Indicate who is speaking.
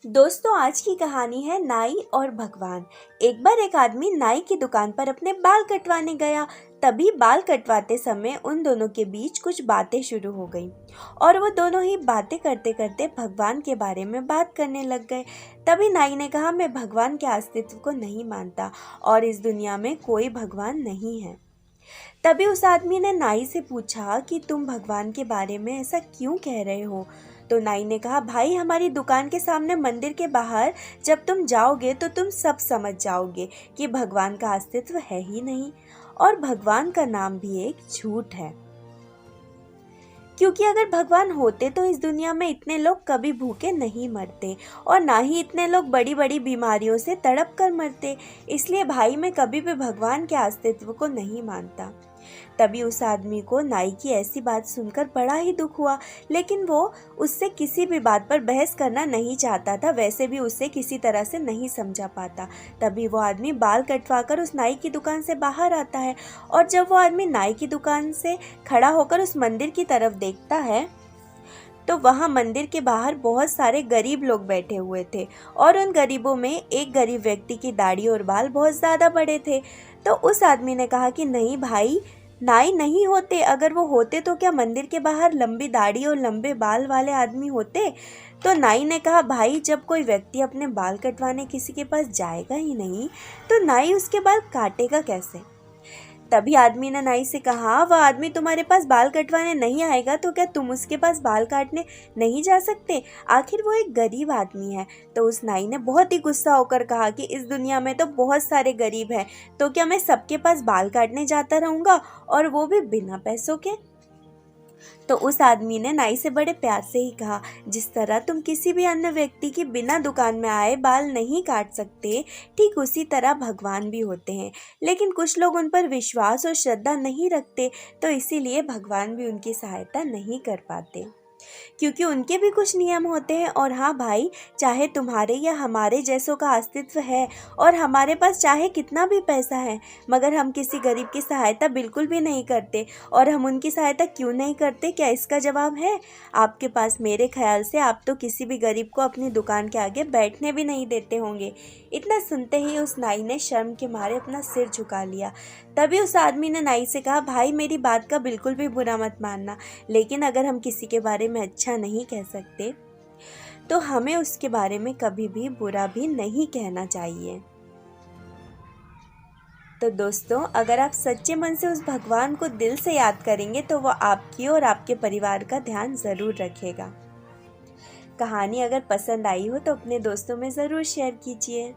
Speaker 1: दोस्तों, आज की कहानी है नाई और भगवान। एक बार एक आदमी नाई की दुकान पर अपने बाल कटवाने गया। तभी बाल कटवाते समय उन दोनों के बीच कुछ बातें शुरू हो गई और वो दोनों ही बातें करते करते भगवान के बारे में बात करने लग गए। तभी नाई ने कहा, मैं भगवान के अस्तित्व को नहीं मानता और इस दुनिया में कोई भगवान नहीं है। तभी उस आदमी ने नाई से पूछा कि तुम भगवान के बारे में ऐसा क्यों कह रहे हो। तो नाई ने कहा, भाई, हमारी दुकान के सामने मंदिर के बाहर जब तुम जाओगे तो तुम सब समझ जाओगे कि भगवान का अस्तित्व है ही नहीं और भगवान का नाम भी एक झूठ है। क्योंकि अगर भगवान होते तो इस दुनिया में इतने लोग कभी भूखे नहीं मरते और ना ही इतने लोग बड़ी बड़ी बीमारियों से तड़प कर मरते। इसलिए भाई, मैं कभी भी भगवान के अस्तित्व को नहीं मानता। तभी उस आदमी को नाई की ऐसी बात सुनकर बड़ा ही दुख हुआ, लेकिन वो उससे किसी भी बात पर बहस करना नहीं चाहता था। वैसे भी उसे किसी तरह से नहीं समझा पाता। तभी वो आदमी बाल कटवाकर उस नाई की दुकान से बाहर आता है और जब वो आदमी नाई की दुकान से खड़ा होकर उस मंदिर की तरफ देखता है तो वहाँ मंदिर के बाहर बहुत सारे गरीब लोग बैठे हुए थे और उन गरीबों में एक गरीब व्यक्ति की दाढ़ी और बाल बहुत ज़्यादा बड़े थे। तो उस आदमी ने कहा कि नहीं भाई, नाई नहीं होते। अगर वो होते तो क्या मंदिर के बाहर लंबी दाढ़ी और लंबे बाल वाले आदमी होते। तो नाई ने कहा, भाई, जब कोई व्यक्ति अपने बाल कटवाने किसी के पास जाएगा ही नहीं तो नाई उसके बाल काटेगा कैसे। तभी आदमी ने नाई से कहा, वह आदमी तुम्हारे पास बाल कटवाने नहीं आएगा तो क्या तुम उसके पास बाल काटने नहीं जा सकते। आखिर वो एक गरीब आदमी है। तो उस नाई ने बहुत ही गुस्सा होकर कहा कि इस दुनिया में तो बहुत सारे गरीब हैं, तो क्या मैं सबके पास बाल काटने जाता रहूँगा, और वो भी बिना पैसों के। तो उस आदमी ने नाई से बड़े प्यार से ही कहा, जिस तरह तुम किसी भी अन्य व्यक्ति की बिना दुकान में आए बाल नहीं काट सकते, ठीक उसी तरह भगवान भी होते हैं। लेकिन कुछ लोग उन पर विश्वास और श्रद्धा नहीं रखते, तो इसीलिए भगवान भी उनकी सहायता नहीं कर पाते, क्योंकि उनके भी कुछ नियम होते हैं। और हाँ भाई, चाहे तुम्हारे या हमारे जैसों का अस्तित्व है और हमारे पास चाहे कितना भी पैसा है, मगर हम किसी गरीब की सहायता बिल्कुल भी नहीं करते। और हम उनकी सहायता क्यों नहीं करते, क्या इसका जवाब है आपके पास? मेरे ख्याल से आप तो किसी भी गरीब को अपनी दुकान के आगे बैठने भी नहीं देते होंगे। इतना सुनते ही उस नाई ने शर्म के मारे अपना सिर झुका लिया। तभी उस आदमी ने नाई से कहा, भाई, मेरी बात का बिल्कुल भी बुरा मत मानना, लेकिन अगर हम किसी के बारे में अच्छा नहीं कह सकते तो हमें उसके बारे में कभी भी बुरा भी नहीं कहना चाहिए। तो दोस्तों, अगर आप सच्चे मन से उस भगवान को दिल से याद करेंगे तो वो आपकी और आपके परिवार का ध्यान ज़रूर रखेगा। कहानी अगर पसंद आई हो तो अपने दोस्तों में ज़रूर शेयर कीजिए।